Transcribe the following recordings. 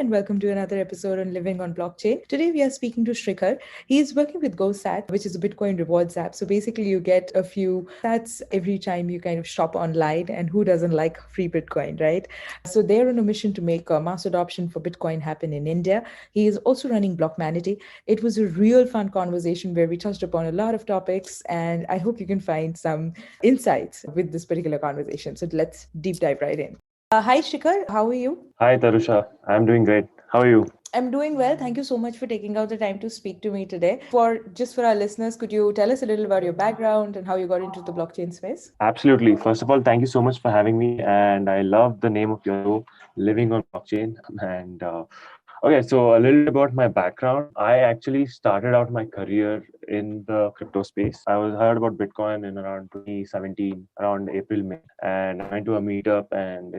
and welcome to another episode on Living on Blockchain. Today we are speaking to Shrikar. He is working with GoSats, which is a Bitcoin rewards app. So basically you get a few sats every time you kind of shop online, and who doesn't like free Bitcoin, right? So they're on a mission to make mass adoption for Bitcoin happen in India. He is also running Blockmanity. It was a real fun conversation where we touched upon a lot of topics, and I hope you can find some insights with this particular conversation. So let's deep dive right in. Hi, Shikar. How are you? Hi, Tarusha. I'm doing great. How are you? I'm doing well. Thank you so much for taking out the time to speak to me today. For our listeners, could you tell us a little about your background and how you got into the blockchain space? Absolutely. First of all, thank you so much for having me. And I love the name of your show, Living on Blockchain. And okay, so a little bit about my background. I actually started out my career in the crypto space. Heard about Bitcoin in around 2017, around April, May, and I went to a meetup, and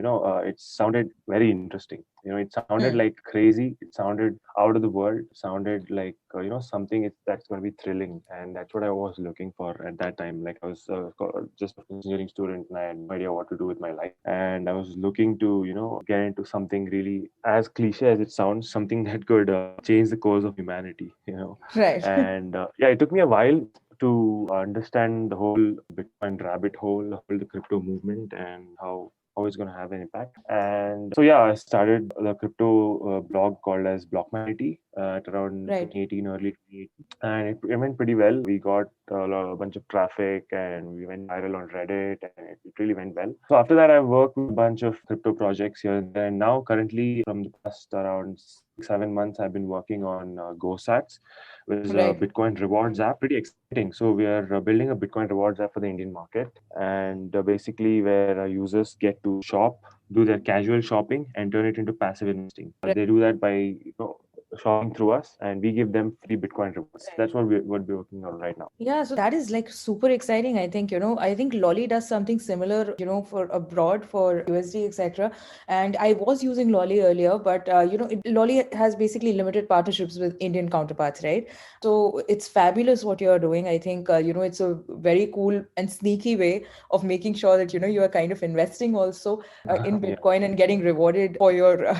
it sounded very interesting. It sounded Hmm. like crazy. It sounded out of the world. Sounded like something that's going to be thrilling, and that's what I was looking for at that time. Like I was just an engineering student, and I had no idea what to do with my life, and I was looking to get into something really, as cliche as it sounds, something that could change the course of humanity. Right. And yeah, it took me a while to understand the whole Bitcoin rabbit hole, the crypto movement, and how it's going to have an impact. And so yeah, I started the crypto blog called as Blockmanity at around Right. 2018, early 2018, and it went pretty well. We got a bunch of traffic, and we went viral on Reddit, and it really went well. So after that, I worked with a bunch of crypto projects here and there. And now, currently, from the past around 6, 7 months, I've been working on GoSats, which is a Right. Bitcoin rewards app. Pretty exciting. So we are building a Bitcoin rewards app for the Indian market, and basically where users get to shop, do their casual shopping, and turn it into passive investing. They do that by shopping through us, and we give them free Bitcoin rewards. That's what we're working on right now. Yeah, so that is like super exciting. I think, I think Lolly does something similar, for abroad for USD, etc. And I was using Lolly earlier, but, Lolly has basically limited partnerships with Indian counterparts, right? So it's fabulous what you're doing. I think, it's a very cool and sneaky way of making sure that, you are kind of investing also in Yeah. Bitcoin and getting rewarded for your,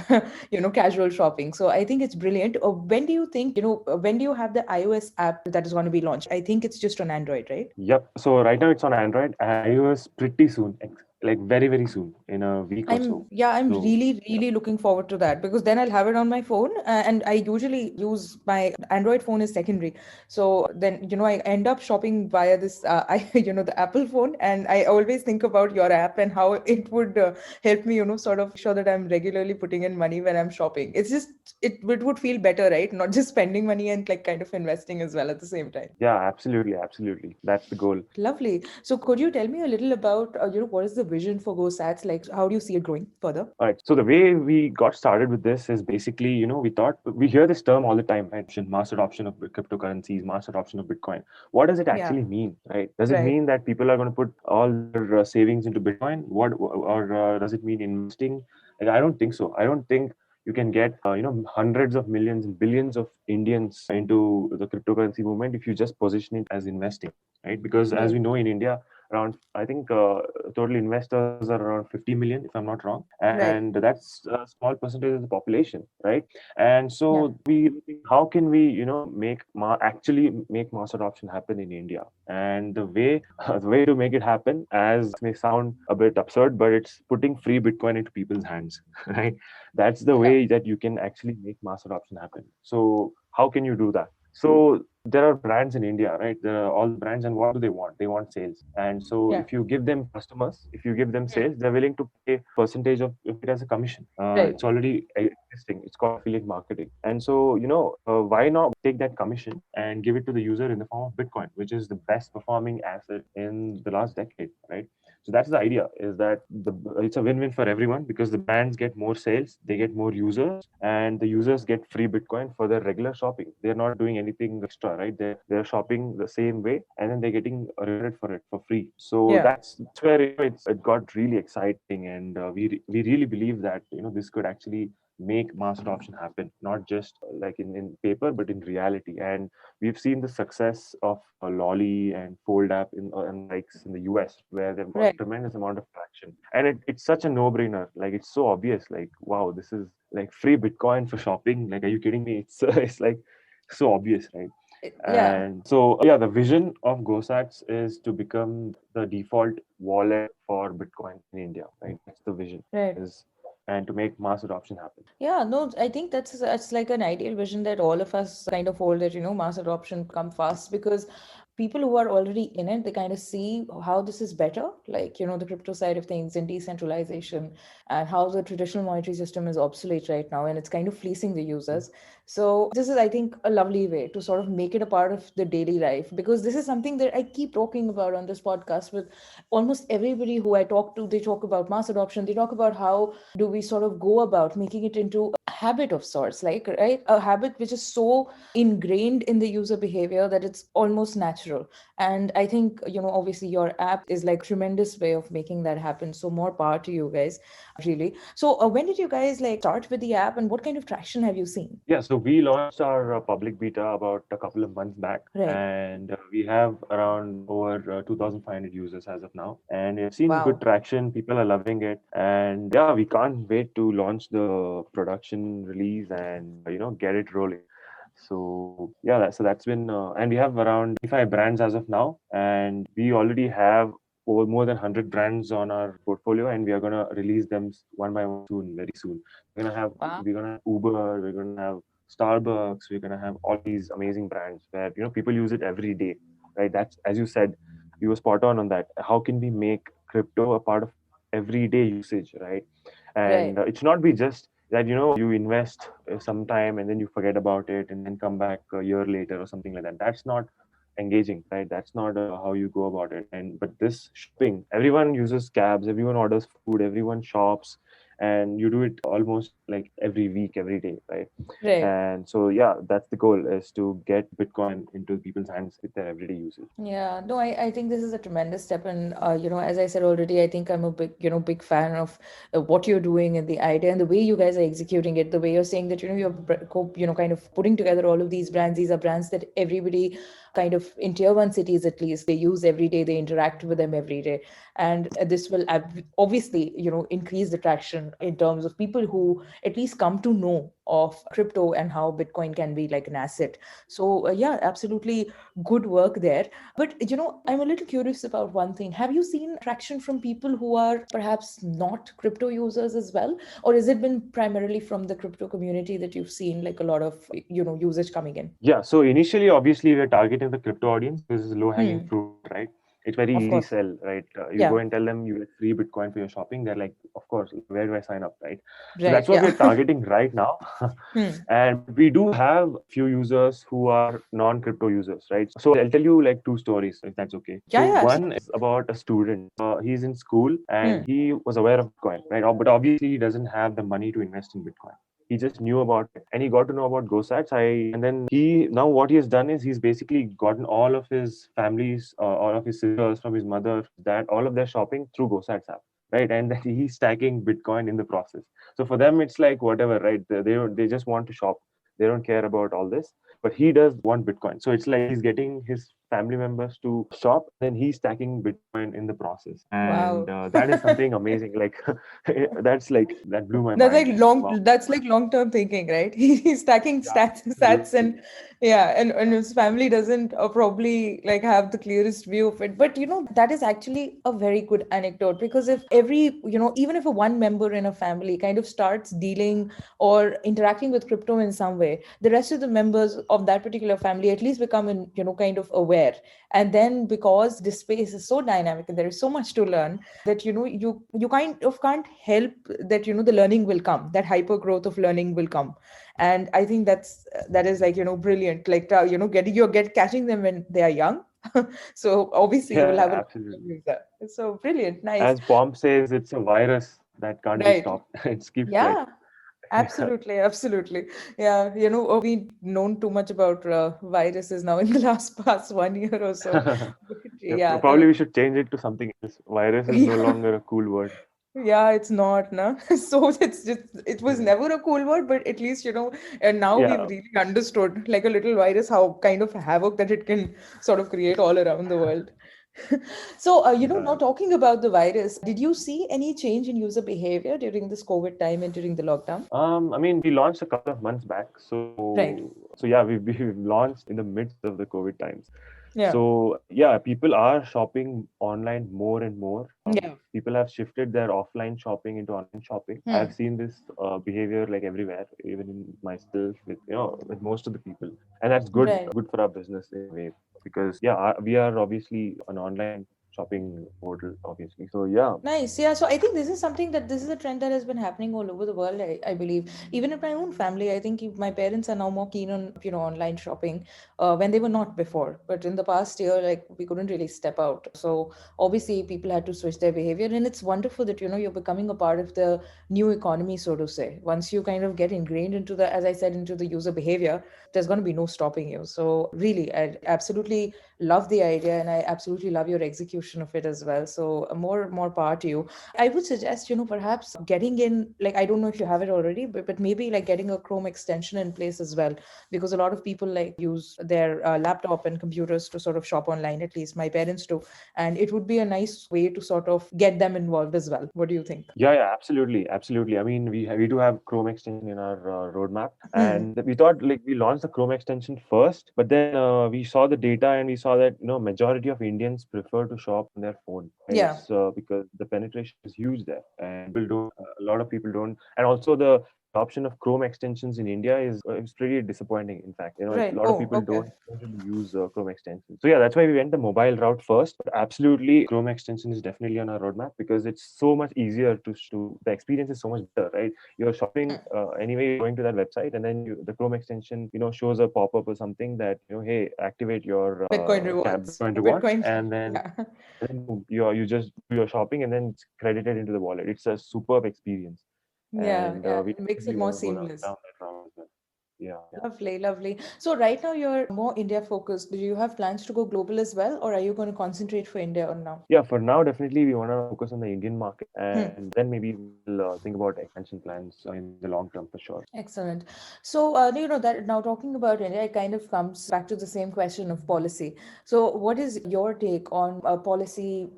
casual shopping. So I think it's brilliant. When do you think, when do you have the iOS app that is going to be launched? I think it's just on Android, right? Yep. So right now it's on Android. iOS pretty soon, like very very soon, in a week or so. I'm So really, really looking forward to that because then I'll have it on my phone. And I usually use my Android phone as secondary. So then, I end up shopping via this, the Apple phone. And I always think about your app and how it would help me, sort of sure that I'm regularly putting in money when I'm shopping. It would feel better, right? Not just spending money and like kind of investing as well at the same time. yeah, absolutely, absolutely. That's the goal. Lovely. So could you tell me a little about, what is the vision for GoSats? Like, how do you see it growing further? All right. So the way we got started with this is basically, we thought we hear this term all the time, right? Mass adoption of cryptocurrencies, mass adoption of Bitcoin. What does it Yeah. actually mean, right? Does it Right. mean that people are going to put all their savings into Bitcoin? Or does it mean investing? Like, I don't think so. I don't think you can get, hundreds of millions and billions of Indians into the cryptocurrency movement if you just position it as investing, right? Because as we Right. know in India, around, I think, total investors are around 50 million, if I'm not wrong, Right. and that's a small percentage of the population, right? And Yeah. so we think, how can we, actually make mass adoption happen in India? And the way the way to make it happen, as may sound a bit absurd, but it's putting free Bitcoin into people's hands, right? That's the Yeah. way that you can actually make mass adoption happen. So how can you do that? So there are brands in India, right? There are all the brands, and what do they want? They want sales. And so Yeah. if you give them customers, if you give them Mm. sales, they're willing to pay percentage of it as a commission. Right. It's already existing. It's called affiliate marketing. And so, why not take that commission and give it to the user in the form of Bitcoin, which is the best performing asset in the last decade, right? So that's the idea, is that it's a win-win for everyone, because the brands get more sales, they get more users, and the users get free Bitcoin for their regular shopping. They're not doing anything extra, right? They're shopping the same way, and then they're getting rewarded for it for free. So Yeah. that's where it got really exciting, and we really believe that this could actually make mass adoption happen, not just like in paper, but in reality. And we've seen the success of Lolly and Fold app and likes in the US, where they've got Right. tremendous amount of traction. And it's such a no-brainer. Like it's so obvious. Like wow, this is like free Bitcoin for shopping. Like, are you kidding me? It's it's like so obvious, right? Yeah. And so, yeah, the vision of GoSats is to become the default wallet for Bitcoin in India, right? That's the vision, Right. is and to make mass adoption happen. Yeah, no, I think that's like an ideal vision that all of us kind of hold, that, mass adoption come fast, because people who are already in it, they kind of see how this is better, like, the crypto side of things and decentralization, and how the traditional monetary system is obsolete right now and it's kind of fleecing the users. So this is, I think, a lovely way to sort of make it a part of the daily life, because this is something that I keep talking about on this podcast with almost everybody who I talk to. They talk about mass adoption, they talk about how do we sort of go about making it into a habit of sorts, like, right, a habit which is so ingrained in the user behavior that it's almost natural. And I think, obviously your app is like tremendous way of making that happen, so more power to you guys, really. So when did you guys like start with the app, and what kind of traction have you seen? Yeah, so we launched our public beta about a couple of months back, Right. and we have around over 2,500 users as of now, and we've seen good Wow. traction. People are loving it, and yeah, we can't wait to launch the production release and get it rolling. So yeah, so that's been, and we have around 25 brands as of now, and we already have over more than 100 brands on our portfolio, and we are gonna release them one by one soon, very soon. Wow. We're gonna have Uber, we're gonna have Starbucks, we're gonna have all these amazing brands where people use it every day, right? That's, as you said, you were spot on that. How can we make crypto a part of everyday usage, right? Right. And it's not be just that you invest sometime and then you forget about it and then come back a year later or something like that. That's not engaging, right? That's not how you go about it. And but this shopping, everyone uses cabs, everyone orders food, everyone shops, and you do it almost like every week, every day, right? Right. And so yeah, that's the goal, is to get Bitcoin into people's hands with their everyday usage. Yeah, no, I think this is a tremendous step. And, as I said already, I think I'm a big, big fan of what you're doing and the idea and the way you guys are executing it, the way you're saying that, kind of putting together all of these brands. These are brands that everybody kind of in tier one cities, at least, they use every day, they interact with them every day. And this will obviously, increase the traction in terms of people who at least come to know of crypto and how Bitcoin can be like an asset. So, yeah, absolutely good work there. But I'm a little curious about one thing. Have you seen traction from people who are perhaps not crypto users as well? Or has it been primarily from the crypto community that you've seen like a lot of, usage coming in? Yeah, so initially, obviously, we're targeting the crypto audience because it's low hanging Hmm. fruit, right? It's very Of easy course. sell, right? You go Yeah. and tell them you get free Bitcoin for your shopping. They're like, of course, where do I sign up, right? So Right. that's what Yeah. we're targeting right now. Hmm. And we do have a few users who are non-crypto users, right? So I'll tell you like two stories, if that's okay. Yeah. So Yeah. one Absolutely. is about a student. He's in school and Hmm. he was aware of Bitcoin, right? But obviously he doesn't have the money to invest in Bitcoin. He just knew about it and he got to know about GoSats. And then he now what he has done is he's basically gotten all of his families, all of his sisters, from his mother, dad, all of their shopping through GoSats app, right? And then he's stacking Bitcoin in the process. So for them, it's like whatever, right? They just want to shop. They don't care about all this. But he does want Bitcoin. So it's like he's getting his family members to shop, then he's stacking Bitcoin in the process, and Wow. that is something amazing. Like that blew my That's mind. like Like long. wow. That's like long-term thinking, right? He's stacking Yeah, stats, and absolutely. yeah, and his family doesn't probably like have the clearest view of it. But that is actually a very good anecdote, because if every even if a one member in a family kind of starts dealing or interacting with crypto in some way, the rest of the members of that particular family at least become kind of aware. And then, because this space is so dynamic and there is so much to learn, that you kind of can't help that the learning will come, that hyper growth of learning will come. And I think that is like brilliant, like get catching them when they are young. So obviously you will Yeah, have a lot absolutely. of use that. So brilliant, nice. As Pomp says, it's a virus that can't be Right. stopped. It keeps spreading. Yeah. Absolutely, absolutely. Yeah, we've known too much about viruses now in the past 1 year or so. Yeah, Yeah, probably we should change it to something else. Virus is no yeah. longer a cool word. Yeah, it's not, na. So it's just it was Yeah. never a cool word, but at least and now we've Yeah. really understood, like a little virus, how kind of havoc that it can sort of create all around the world. So, now Yeah. talking about the virus, did you see any change in user behavior during this COVID time and during the lockdown? I mean, we launched a couple of months back. Right. So yeah, we've launched in the midst of the COVID times. Yeah. So yeah, people are shopping online more and more. Yeah. People have shifted their offline shopping into online shopping. Hmm. I've seen this behavior like everywhere, even in myself, with with most of the people, and that's Right. good for our business in a way because yeah, we are obviously an online shopping portal, obviously. So yeah. Nice. Yeah. So I think this is a trend that has been happening all over the world, I believe. Even in my own family, I think my parents are now more keen on, online shopping when they were not before. But in the past year, like we couldn't really step out. So obviously people had to switch their behavior. And it's wonderful that, you're becoming a part of the new economy, so to say. Once you kind of get ingrained into as I said, into the user behavior, there's going to be no stopping you. So really, I absolutely love the idea and I absolutely love your execution of it as well. So more power to you. I would suggest, perhaps getting in, like, I don't know if you have it already, but maybe like getting a Chrome extension in place as well, because a lot of people like use their laptop and computers to sort of shop online, at least my parents do. And it would be a nice way to sort of get them involved as well. What do you think? Yeah, yeah, absolutely, absolutely. I mean, we do have Chrome extension in our roadmap, Hmm. and we thought like we launched the Chrome extension first, but then we saw the data and we saw that majority of Indians prefer to shop on their phone, right? Yeah. It's because the penetration is huge there, and people don't. A lot of people don't, and also the adoption of Chrome extensions in India is pretty disappointing. In fact, a Right. lot of Oh, people okay. don't really use Chrome extensions. So yeah, that's why we went the mobile route first. But absolutely, Chrome extension is definitely on our roadmap because it's so much easier to the experience is so much better, right? You're shopping anyway, you're going to that website, and then the Chrome extension shows a pop up or something that hey, activate your Bitcoin cab rewards. Bitcoin rewards, Bitcoin. and then boom, you just do your shopping and then it's credited into the wallet. It's a superb experience, Yeah, and yeah. we It makes it definitely more want to go seamless. down that route as well. Yeah, yeah. Lovely, lovely. So right now you're more India focused. Do you have plans to go global as well, or are you going to concentrate for India or now? Yeah, for now, definitely we want to focus on the Indian market, Hmm. and then maybe we'll think about expansion plans in the long term for sure. Excellent. So, that now talking about India, it kind of comes back to the same question of policy. So, what is your take on policy,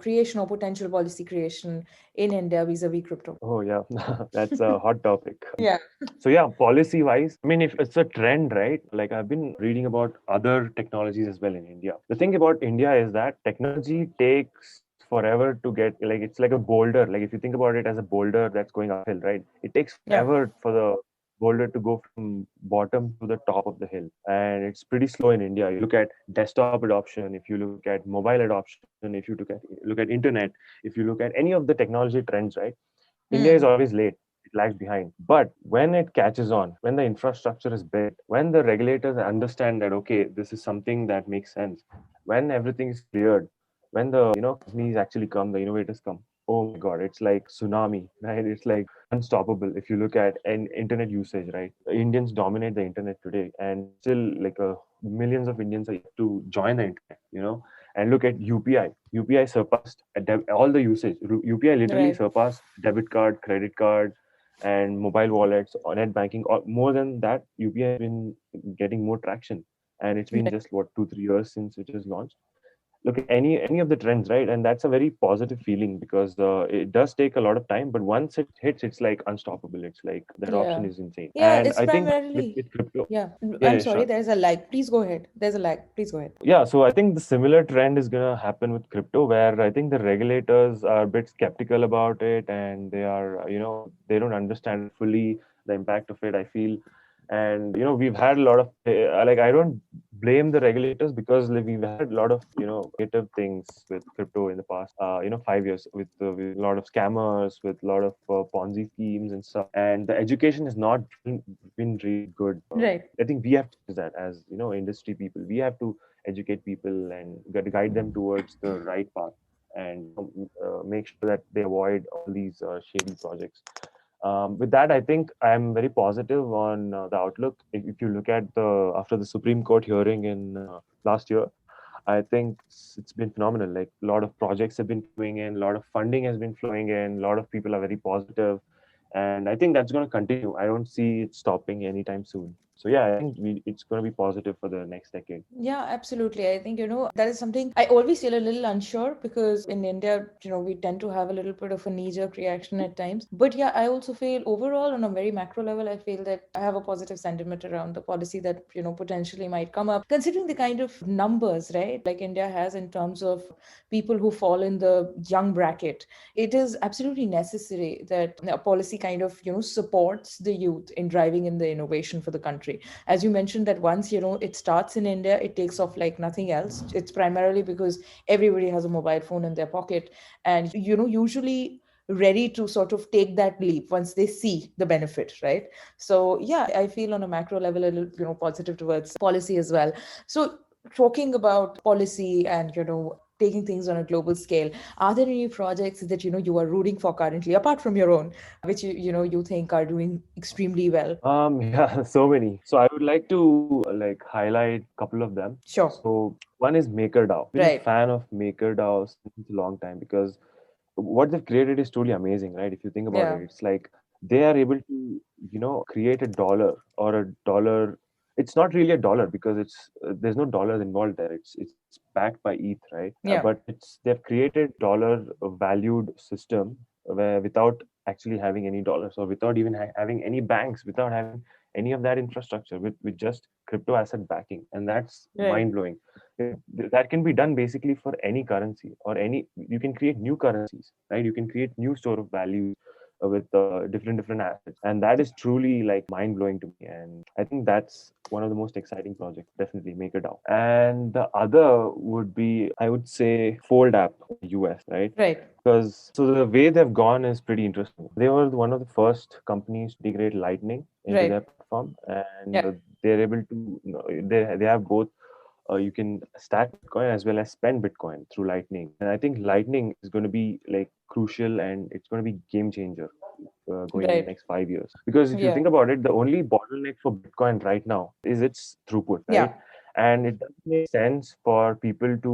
creation or potential policy creation in India vis-a-vis crypto? Oh yeah, that's a hot topic. Yeah. So yeah, policy wise, I mean, if it's a trend, right? Like I've been reading about other technologies as well in India. The thing about India is that technology takes forever to get like it's like a boulder. Like if you think about it as a boulder that's going uphill, right? It takes Yeah. forever for the boulder to go from bottom to the top of the hill, and it's pretty slow in India. You look at desktop adoption, if you look at mobile adoption, if you look at internet, if you look at any of the technology trends, right? India is Hmm. always late. It lags behind. But when it catches on, when the infrastructure is built, when the regulators understand that, okay, this is something that makes sense, when everything is cleared, when the companies actually come, the innovators come, oh my God, it's like tsunami, right? It's like unstoppable. If you look at an internet usage, right? Indians dominate the internet today, and still like millions of Indians are yet to join the internet, and look at UPI. UPI surpassed all the usage. UPI literally Right. surpassed debit card, credit card, and mobile wallets or net banking. Or more than that, UPI has been getting more traction, and it's been Right. just what 2 3 years since it was launched. Look at any of the trends, right? And that's a very positive feeling because it does take a lot of time, but once it hits, it's like unstoppable. It's like the adoption Yeah. is insane. Yeah, And it's I think with, primarily. with crypto, Yeah. yeah, I'm yeah, sorry, sure. there's a lag. Please go ahead. There's a lag. Please go ahead. Yeah, so I think the similar trend is going to happen with crypto, where I think the regulators are a bit skeptical about it, and they are, they don't understand fully the impact of it, I feel. And we've had a lot of like I don't blame the regulators because like, we've had a lot of negative things with crypto in the past 5 years with a lot of scammers, with a lot of Ponzi schemes and stuff, and the education has not been really good. Right. I think we have to do that as industry people. We have to educate people and guide them towards the right path, and make sure that they avoid all these shady projects. With that, I think I'm very positive on the outlook. If you look at the after the Supreme Court hearing in last year, I think it's been phenomenal. Like a lot of projects have been coming in, a lot of funding has been flowing in, a lot of people are very positive, and I think that's going to continue. I don't see it stopping anytime soon. So yeah, I think it's going to be positive for the next decade. Yeah, absolutely. I think, that is something I always feel a little unsure because in India, we tend to have a little bit of a knee-jerk reaction at times. But yeah, I also feel overall on a very macro level, I feel that I have a positive sentiment around the policy that, potentially might come up, considering the kind of numbers, right? Like India has in terms of people who fall in the young bracket. It is absolutely necessary that a policy kind of, supports the youth in driving in the innovation for the country. As you mentioned that once it starts in India, it takes off like nothing else. It's primarily because everybody has a mobile phone in their pocket, and usually ready to sort of take that leap once they see the benefit, right? So yeah, I feel on a macro level a little positive towards policy as well. So talking about policy and taking things on a global scale, are there any projects that you are rooting for currently apart from your own, which you think are doing extremely well? Yeah, so many. So I would like to like highlight a couple of them. Sure. So one is MakerDAO. Been a Right. fan of MakerDAO since a long time because what they've created is truly amazing, right? If you think about Yeah. it, it's like they are able to, create a dollar or a dollar. It's not really a dollar because it's there's no dollars involved there. It's backed by ETH, right? Yeah. But they've created dollar valued system where without actually having any dollars or without even having any banks, without having any of that infrastructure, with just crypto asset backing, and that's Right. mind blowing. That can be done basically for any currency or any. You can create new currencies, right? You can create new store of values with different assets, and that is truly like mind blowing to me. And I think that's one of the most exciting projects. Definitely MakerDAO. And the other would be, I would say, Fold app in the US, right? Right. Because so the way they've gone is pretty interesting. They were one of the first companies to integrate Lightning into their Right. platform, and Yeah. they're able to, they have both. You can stack Bitcoin as well as spend Bitcoin through Lightning, and I think Lightning is going to be like crucial, and it's going to be game changer going in the Right. next 5 years. Because if you Yeah. think about it, the only bottleneck for Bitcoin right now is its throughput, right? Yeah. And it doesn't make sense for people to,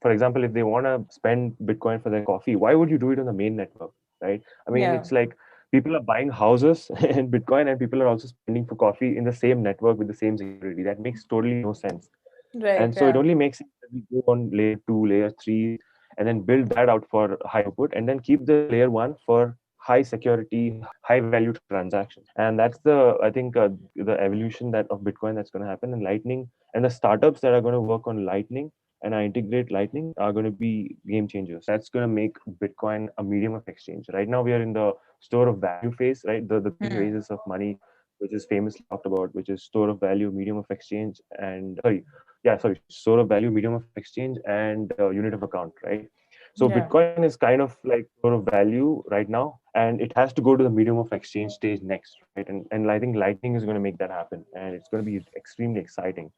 for example, if they want to spend Bitcoin for their coffee, why would you do it on the main network, right? I mean, Yeah. it's like people are buying houses and Bitcoin, and people are also spending for coffee in the same network with the same security. That makes totally no sense. Right. And so it Yeah. only makes sense that we go on layer two, layer three, and then build that out for high output, and then keep the layer one for high security, high value transactions. And that's the, I think, the evolution that of Bitcoin that's going to happen. And Lightning and the startups that are going to work on Lightning and integrate Lightning are going to be game changers. That's going to make Bitcoin a medium of exchange. Right now, we are in the store of value phase, right? The three Hmm. phases of money, which is famously talked about, which is store of value, medium of exchange, and sorry, yeah, sorry, store of value, medium of exchange, and unit of account, right? So Yeah. Bitcoin is kind of like store of value right now, and it has to go to the medium of exchange stage next, right? And I think Lightning is going to make that happen, and it's going to be extremely exciting.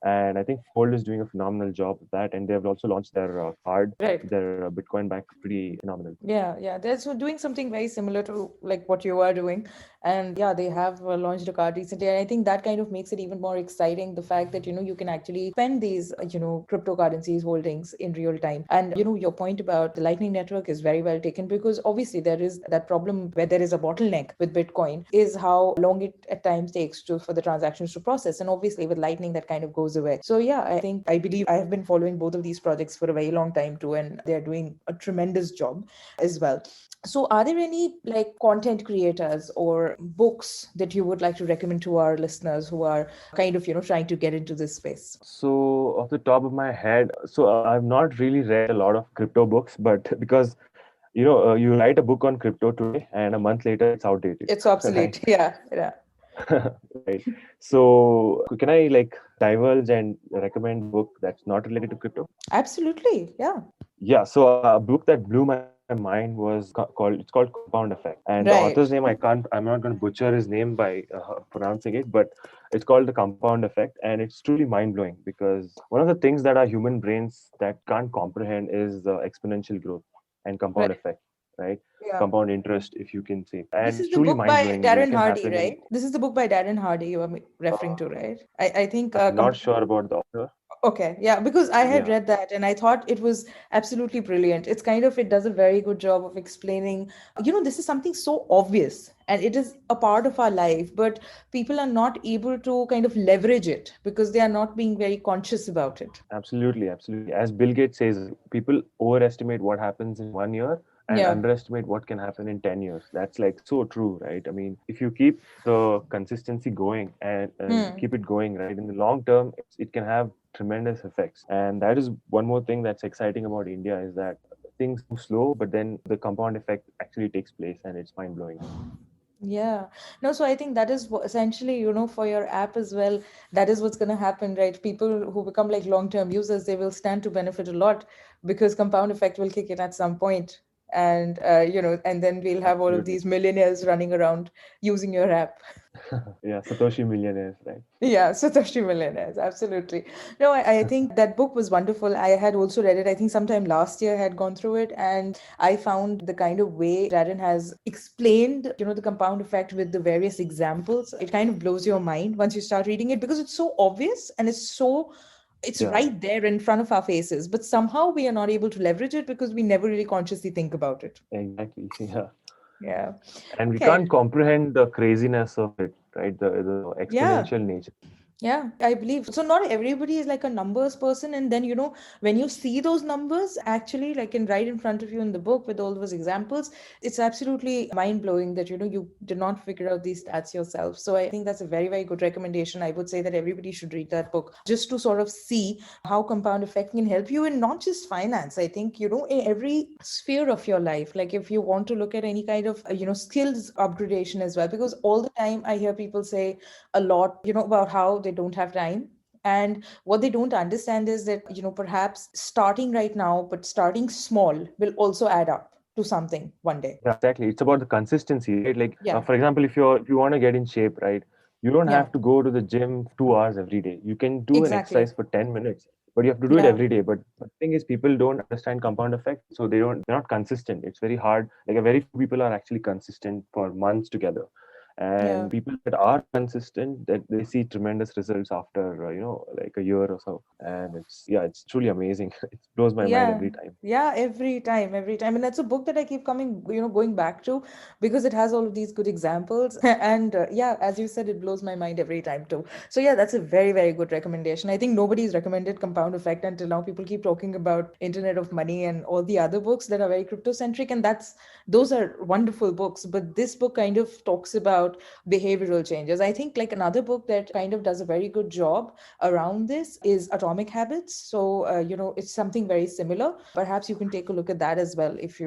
And I think Fold is doing a phenomenal job of that, and they've also launched their card, Right. their Bitcoin back, pretty phenomenal. Yeah, yeah. They're so doing something very similar to like what you are doing. And yeah, they have launched a card recently. And I think that kind of makes it even more exciting. The fact that, you can actually spend these, cryptocurrencies holdings in real time. And, your point about the Lightning Network is very well taken because obviously there is that problem where there is a bottleneck with Bitcoin is how long it at times takes for the transactions to process. And obviously with Lightning, that kind of goes away. So yeah, I believe I have been following both of these projects for a very long time too. And they're doing a tremendous job as well. So, are there any like content creators or books that you would like to recommend to our listeners who are kind of, trying to get into this space? So, off the top of my head, so I've not really read a lot of crypto books, but because you write a book on crypto today, and a month later it's outdated, It's right? obsolete. Yeah, yeah. Right. So, can I like divulge and recommend a book that's not related to crypto? Absolutely. Yeah. Yeah. So, a book that blew my mind was called Compound Effect, and the author's Right. name I'm not going to butcher his name by pronouncing it, but it's called the Compound Effect, and it's truly mind blowing because one of the things that our human brains that can't comprehend is the exponential growth and compound Right. effect, right? Yeah. Compound interest, if you can say, This and is it's the truly book mind by blowing. It Darren can Hardy, happen in. right? This is the book by Darren Hardy you are referring to, right? I think I'm not sure about the author. Okay, yeah, because I had Yeah, read that and I thought it was absolutely brilliant. It's kind of, it does a very good job of explaining, this is something so obvious and it is a part of our life, but people are not able to kind of leverage it because they are not being very conscious about it. absolutely, absolutely. As Bill Gates says, people overestimate what happens in 1 year and Yeah. underestimate what can happen in 10 years. That's like so true, right? I mean, if you keep the consistency going and Hmm. keep it going, right, in the long term, it can have tremendous effects. And that is one more thing that's exciting about India is that things move slow, but then the compound effect actually takes place and it's mind blowing. Yeah. No, so I think that is essentially, for your app as well, that is what's going to happen, right? People who become like long-term users, they will stand to benefit a lot because compound effect will kick in at some point. And, and then we'll have all of Absolutely. these millionaires running around using your app. Yeah, Satoshi millionaires, right? Yeah, Satoshi Millionaires, absolutely. No, I think that book was wonderful. I had also read it, I think sometime last year I had gone through it, and I found the kind of way Darren has explained, the compound effect with the various examples. It kind of blows your mind once you start reading it because it's so obvious and it's Yeah, right there in front of our faces, but somehow we are not able to leverage it because we never really consciously think about it. exactly. Yeah. Yeah. And we Okay. can't comprehend the craziness of it, right? The Yeah. exponential nature. Yeah, I believe. So not everybody is like a numbers person. And then, when you see those numbers actually like right in front of you in the book with all those examples, it's absolutely mind blowing that, you did not figure out these stats yourself. So I think that's a very, very good recommendation. I would say that everybody should read that book just to sort of see how compound effect can help you in not just finance. I think, in every sphere of your life, like if you want to look at any kind of, skills upgradation as well, because all the time I hear people say, a lot, about how they don't have time. And what they don't understand is that, perhaps starting right now, but starting small will also add up to something one day. Yeah, exactly. It's about the consistency, right? Like, Yeah. for example, if you want to get in shape, right, you don't Yeah. have to go to the gym 2 hours every day. You can do an Exactly. exercise for 10 minutes, but you have to do it Yeah. every day. But the thing is, people don't understand compound effect, so they're not consistent. It's very hard. Like, a very few people are actually consistent for months together. Yeah. And people that are consistent, that they see tremendous results after like a year or so. And it's truly amazing. It blows my mind Yeah, every time. yeah, every time. And that's a book that I keep going back to because it has all of these good examples. And yeah, as you said, it blows my mind every time too. So yeah, that's a very, very good recommendation. I think nobody's recommended Compound Effect until now. People keep talking about Internet of Money and all the other books that are very crypto centric, and those are wonderful books. But this book kind of talks about behavioral changes. I think like another book that kind of does a very good job around this is Atomic Habits. So, it's something very similar. Perhaps you can take a look at that as well if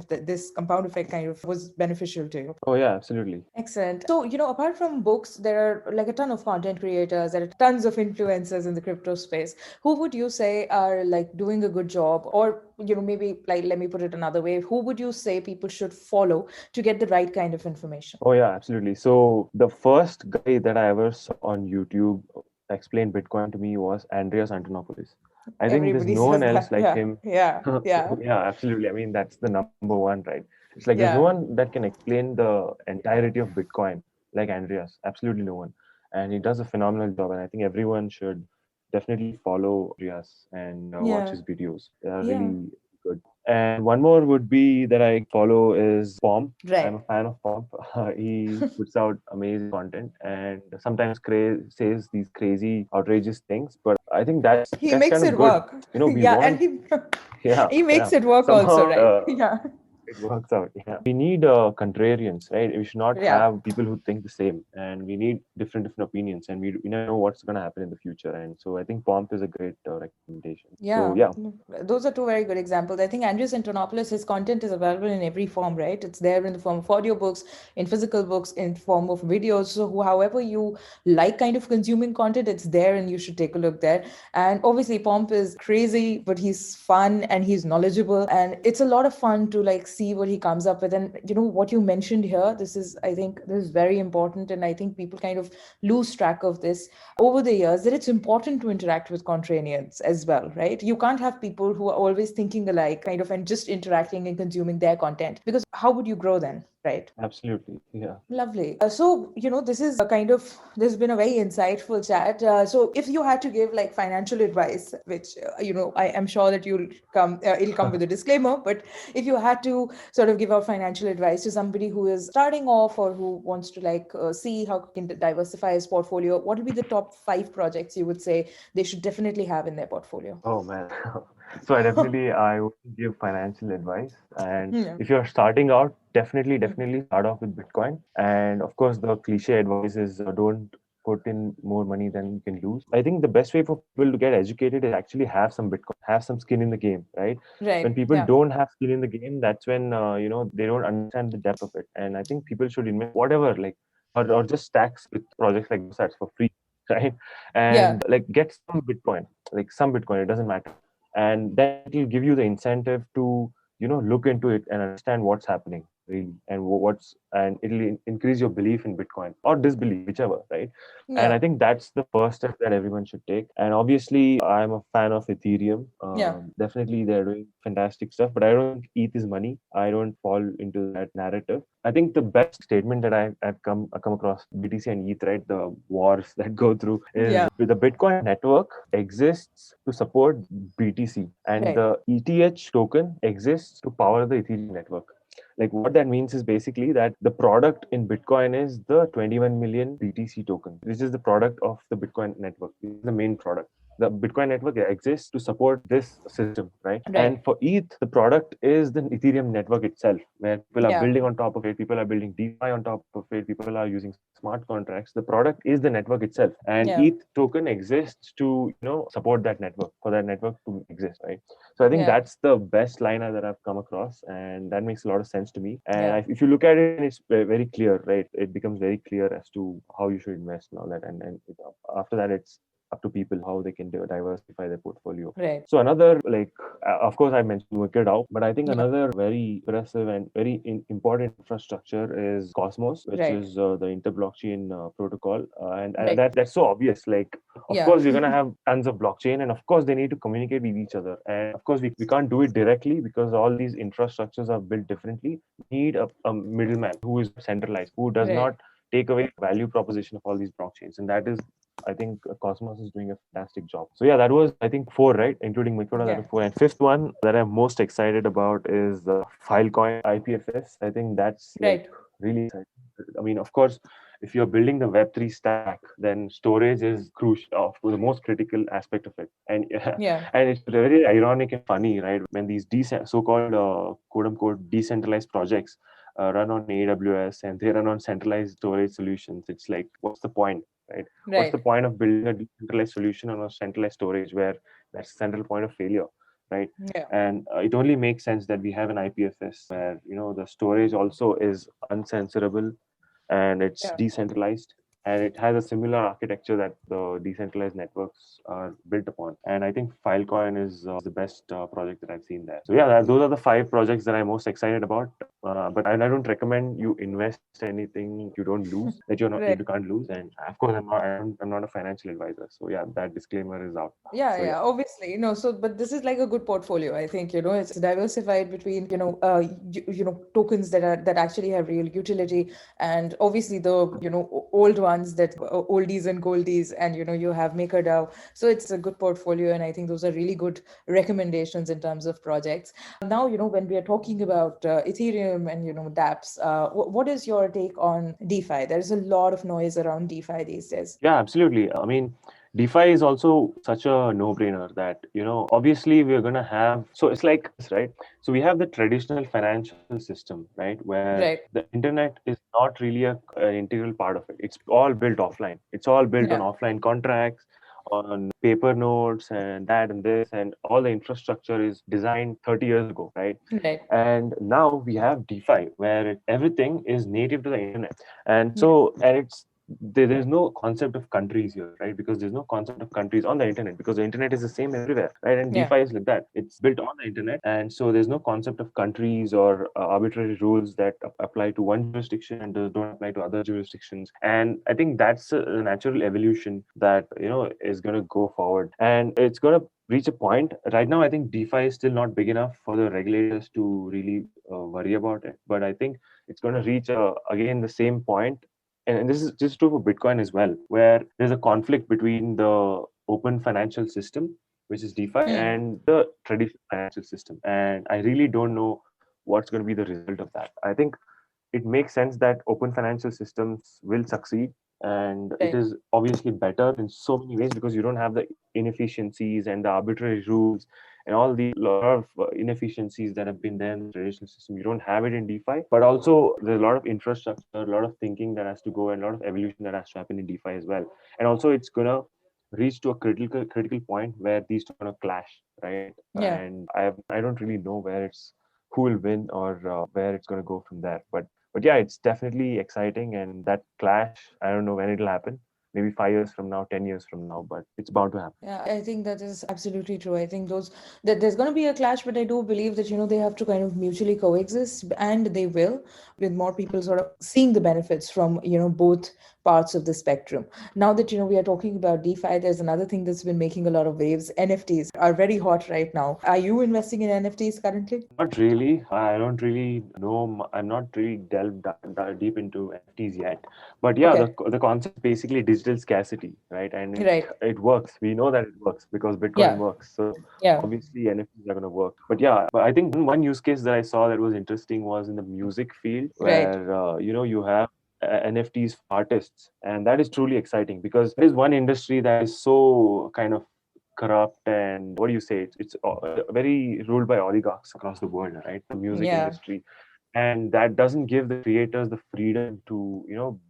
this compound effect kind of was beneficial to you. Oh yeah, absolutely. Excellent. So, apart from books, there are like a ton of content creators, there are tons of influencers in the crypto space. Who would you say are like doing a good job? Or, maybe like, let me put it another way. Who would you say people should follow to get the right kind of information? Oh yeah, absolutely. So the first guy that I ever saw on YouTube explain Bitcoin to me was Andreas Antonopoulos. I think there's Everybody no one says else that. like Yeah. him. Yeah. Yeah. Yeah, absolutely. I mean, that's the number one, right? It's like there's no Yeah. one that can explain the entirety of Bitcoin like Andreas. Absolutely no one. And he does a phenomenal job. And I think everyone should definitely follow Andreas and watch Yeah. his videos. They are Yeah. really good. And one more would be that I follow is Pomp. I'm a Right. fan of Pomp. He puts out amazing content and sometimes says these crazy, outrageous things. But I think He that's makes kind of it good. work. We Yeah, and want, he yeah, he yeah. makes it work also, Somehow right? Yeah. it works out. Yeah, we need contrarians, right? We should not Yeah. have people who think the same, and we need different opinions, and we never know what's going to happen in the future. And so I think Pomp is a great recommendation. So Yeah, yeah. those are two very good examples. I think Andrews Antonopoulos, his content is available in every form, right? It's there in the form of audiobooks, in physical books, in form of videos. So however you like kind of consuming content, it's there and you should take a look there. And obviously Pomp is crazy, but he's fun and he's knowledgeable. And it's a lot of fun to like see what he comes up with. And what you mentioned here, I think this is very important. And I think people kind of lose track of this over the years, that it's important to interact with contrarians as well, right? You can't have people who are always thinking alike, kind of, and just interacting and consuming their content, because how would you grow then? right? Absolutely. Yeah. Lovely. So, this is this has been a very insightful chat. So, if you had to give like financial advice, which, I am sure that it'll come with a disclaimer, but if you had to sort of give out financial advice to somebody who is starting off or who wants to see how can diversify his portfolio, what would be the top 5 projects you would say they should definitely have in their portfolio? Oh man. So I would give financial advice. And Yeah. if you're starting out, definitely start off with Bitcoin. And of course, the cliche advice is don't put in more money than you can lose. I think the best way for people to get educated is actually have some Bitcoin, have some skin in the game, right? When Right. people Yeah. don't have skin in the game, that's when they don't understand the depth of it. And I think people should invest whatever, like, or just stacks with projects like GoSats for free, right? Yeah. And like get some Bitcoin, like some Bitcoin, it doesn't matter, and then it will give you the incentive to look into it and understand what's happening really, and and it'll increase your belief in Bitcoin or disbelief, whichever, right? And Yeah. I think that's the first step that everyone should take. And obviously I'm a fan of Ethereum. Yeah. Definitely they're doing fantastic stuff, but I don't think ETH is money. I don't fall into that narrative. I think the best statement that I've come across BTC and ETH, right? The wars that go through is Yeah. the Bitcoin network exists to support BTC, and Right. the ETH token exists to power the Ethereum network. Like what that means is basically that the product in Bitcoin is the 21 million BTC token. This is the product of the Bitcoin network. This is the main product. The Bitcoin network exists to support this system, right? Right. And for ETH, the product is the Ethereum network itself, where people are Yeah. building on top of it, people are building DeFi on top of it, people are using smart contracts. The product is the network itself, and Yeah. ETH token exists to support that network, for that network to exist, right? So I think Yeah. that's the best liner that I've come across, and that makes a lot of sense to me. And Yeah. if you look at it, it's very clear, right? It becomes very clear as to how you should invest and all that. And after that, it's up to people how they can diversify their portfolio. Right. So another, like, of course, I mentioned MakerDAO, but I think Yeah. another very impressive and very important infrastructure is Cosmos, which Right. is the inter-blockchain protocol, and Right. that's so obvious. Like, of Yeah. course, we're gonna have tons of blockchain, and of course, they need to communicate with each other. And of course, we can't do it directly because all these infrastructures are built differently. We need a middleman who is centralized, who does Right. not take away the value proposition of all these blockchains, and that is, I think, Cosmos is doing a fantastic job. So yeah, that was, I think, four, right, including Microda. That Yeah. was four, and fifth one that I'm most excited about is Filecoin IPFS. I think that's like Right. really exciting. I mean, of course, if you're building the Web3 stack, then storage is crucial, of the most critical aspect of it. And Yeah. and it's very ironic and funny, right? When these so-called quote unquote decentralized projects run on AWS and they run on centralized storage solutions, it's like, what's the point, right? What's the Right. point of building a decentralized solution on a centralized storage where that's the central point of failure, right? Yeah. And it only makes sense that we have an IPFS where the storage also is uncensorable and it's Yeah. decentralized, and it has a similar architecture that the decentralized networks are built upon. And I think Filecoin is the best project that I've seen there. So yeah, those are the 5 projects that I'm most excited about. But I don't recommend you invest anything you don't lose, that you Right. can't lose. And of course, I'm not a financial advisor. So yeah, that disclaimer is out. Yeah, So yeah. yeah, obviously, so, but this is like a good portfolio. I think, it's diversified between, tokens that actually have real utility, and obviously the, old ones that oldies and goldies, and, you have MakerDAO. So it's a good portfolio, and I think those are really good recommendations in terms of projects. Now, when we are talking about Ethereum and, dApps, what is your take on DeFi? There's a lot of noise around DeFi these days. Yeah, absolutely. I mean, DeFi is also such a no-brainer that, obviously we're going to have, so it's like this, right? So we have the traditional financial system, right? Where Right. the internet is not really an integral part of it. It's all built offline. It's all built on Yeah. offline contracts, on paper notes and that and this, and all the infrastructure is designed 30 years ago, right? Right. And now we have DeFi, where everything is native to the internet. And Yeah. so, and there's no concept of countries here, right? Because there's no concept of countries on the internet, because the internet is the same everywhere, right? And Yeah. DeFi is like that. It's built on the internet. And so there's no concept of countries or arbitrary rules that apply to one jurisdiction and don't apply to other jurisdictions. And I think that's a natural evolution that, is going to go forward. And it's going to reach a point. Right now, I think DeFi is still not big enough for the regulators to really worry about it. But I think it's going to reach again the same point, and this is just true for Bitcoin as well, where there's a conflict between the open financial system, which is DeFi, Hmm. and the traditional financial system. And I really don't know what's going to be the result of that. I think it makes sense that open financial systems will succeed, and it Right. is obviously better in so many ways because you don't have the inefficiencies and the arbitrary rules and all the lot of inefficiencies that have been there in the traditional system. You don't have it in DeFi, but also there's a lot of infrastructure, a lot of thinking that has to go, and a lot of evolution that has to happen in DeFi as well. And also, it's gonna reach to a critical point where these two are gonna clash, right? Yeah. And I don't really know where it's who will win or where it's gonna go from there, but yeah, it's definitely exciting, and that clash, I don't know when it'll happen. Maybe 5 years from now, 10 years from now, but it's bound to happen. Yeah, I think that is absolutely true. I think those that there's going to be a clash, but I do believe that they have to kind of mutually coexist, and they will, with more people sort of seeing the benefits from both parts of the spectrum. Now that we are talking about DeFi, there's another thing that's been making a lot of waves. NFTs are very hot right now. Are you investing in NFTs currently? Not really. I don't really know. I'm not really deep into NFTs yet. But yeah, Okay, the concept is basically digital scarcity, right? And right. it works. We know that it works because Bitcoin Yeah, works. So yeah, obviously NFTs are going to work. But yeah, but I think one use case that I saw that was interesting was in the music field, right. where you have NFTs for artists, and that is truly exciting because there is one industry that is so kind of corrupt, and what do you say, it's very ruled by oligarchs across the world, right? The music Yeah, industry, and that doesn't give the creators the freedom to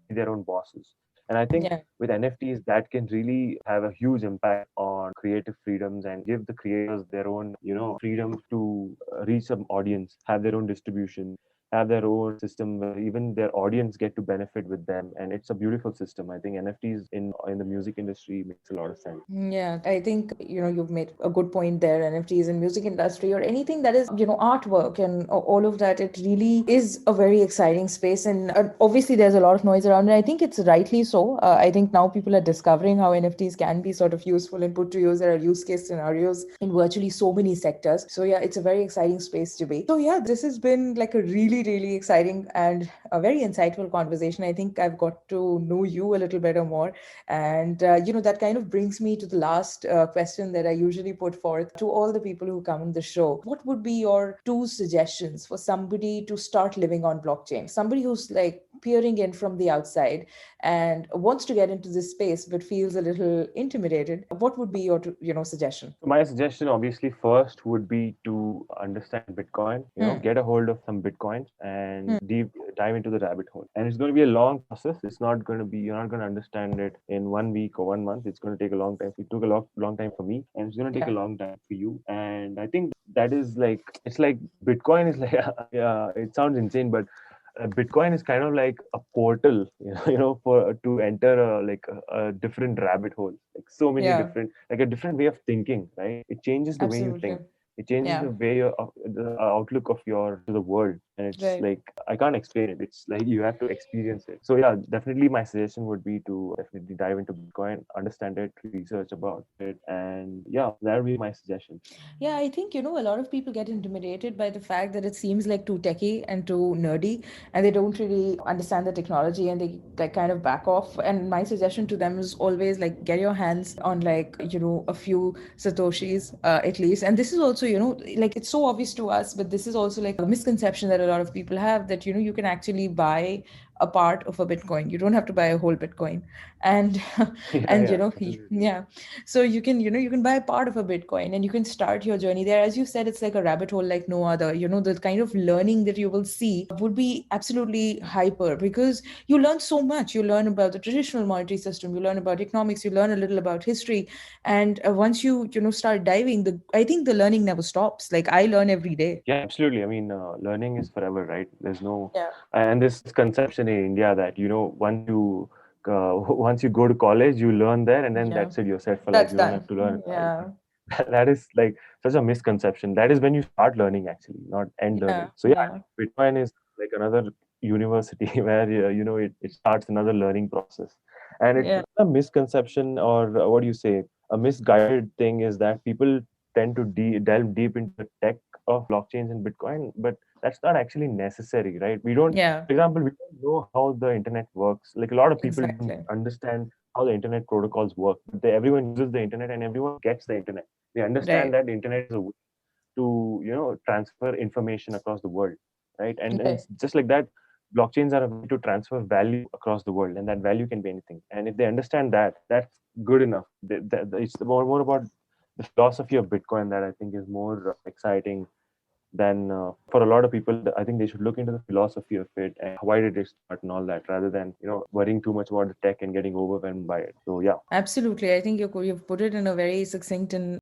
be their own bosses. And I think yeah. with NFTs that can really have a huge impact on creative freedoms and give the creators their own freedom to reach some audience, have their own distribution, have their own system where even their audience get to benefit with them, and it's a beautiful system. I think NFTs in the music industry makes a lot of sense. Yeah, I think you've made a good point there. NFTs in music industry or anything that is artwork and all of that, it really is a very exciting space. And obviously, there's a lot of noise around it. I think it's rightly so. I think now people are discovering how NFTs can be sort of useful and put to use. There are use case scenarios in virtually so many sectors. So yeah, it's a very exciting space to be. So yeah, this has been like a really really exciting and a very insightful conversation. I think I've got to know you a little better more, and that kind of brings me to the last question that I usually put forth to all the people who come on the show. What would be your two suggestions for somebody to start living on blockchain? Somebody who's like peering in from the outside and wants to get into this space but feels a little intimidated. What would be your suggestion? So my suggestion, obviously, first would be to understand Bitcoin. Hmm. Get a hold of some Bitcoins and Hmm. dive into the rabbit hole. And it's going to be a long process. It's not going to be You're not going to understand it in 1 week or 1 month. It's going to take a long time. It took a long time for me, and it's going to take Yeah. a long time for you. And I think that is like it's like Bitcoin is like yeah, it sounds insane, but Bitcoin is kind of like a portal, for to enter a different rabbit hole, like so many Yeah. different, like a different way of thinking, right? It changes the way you Absolutely. think. It changes Yeah. the way the outlook of your to the world, and it's Right. like I can't explain it. It's like you have to experience it. So yeah, definitely my suggestion would be to definitely dive into Bitcoin, understand it, research about it, and yeah, that would be my suggestion. Yeah, I think, a lot of people get intimidated by the fact that it seems like too techy and too nerdy, and they don't really understand the technology and they like kind of back off. And my suggestion to them is always like get your hands on like, a few Satoshis at least. And this is also, like it's so obvious to us, but this is also like a misconception that a lot of people have that, you can actually buy a part of a Bitcoin. You don't have to buy a whole Bitcoin. And Yeah, and yeah, absolutely. yeah, so you can buy part of a Bitcoin and you can start your journey there. As you said, it's like a rabbit hole like no other. The kind of learning that you will see would be absolutely hyper because you learn so much. You learn about the traditional monetary system, you learn about economics, you learn a little about history. And once you start diving, I think the learning never stops. Like I learn every day. Yeah, absolutely. I mean, learning is forever, right? There's no, Yeah. and this misconception in India that once you go to college, you learn there, and then Yeah. that's it. You're set for life. That's You don't done. have to learn. Yeah. That is like such a misconception. That is when you start learning, actually, not end Yeah. learning. So yeah, I Yeah. think Bitcoin is like another university where it starts another learning process, and it's Yeah. a misconception, or what do you say? A misguided thing is that people tend to delve deep into the tech of blockchains and Bitcoin, but that's not actually necessary, right? We don't, Yeah, for example, we don't know how the internet works. Like a lot of people don't exactly. understand how the internet protocols work, but everyone uses the internet and everyone gets the internet. They understand Right, that the internet is a way to transfer information across the world, right? And right. it's just like that, blockchains are a way to transfer value across the world, and that value can be anything. And if they understand that, that's good enough. It's more about the philosophy of Bitcoin that I think is more exciting than for a lot of people. I think they should look into the philosophy of it and why did it start and all that, rather than worrying too much about the tech and getting overwhelmed by it. So yeah. Absolutely. I think you've put it in a very succinct and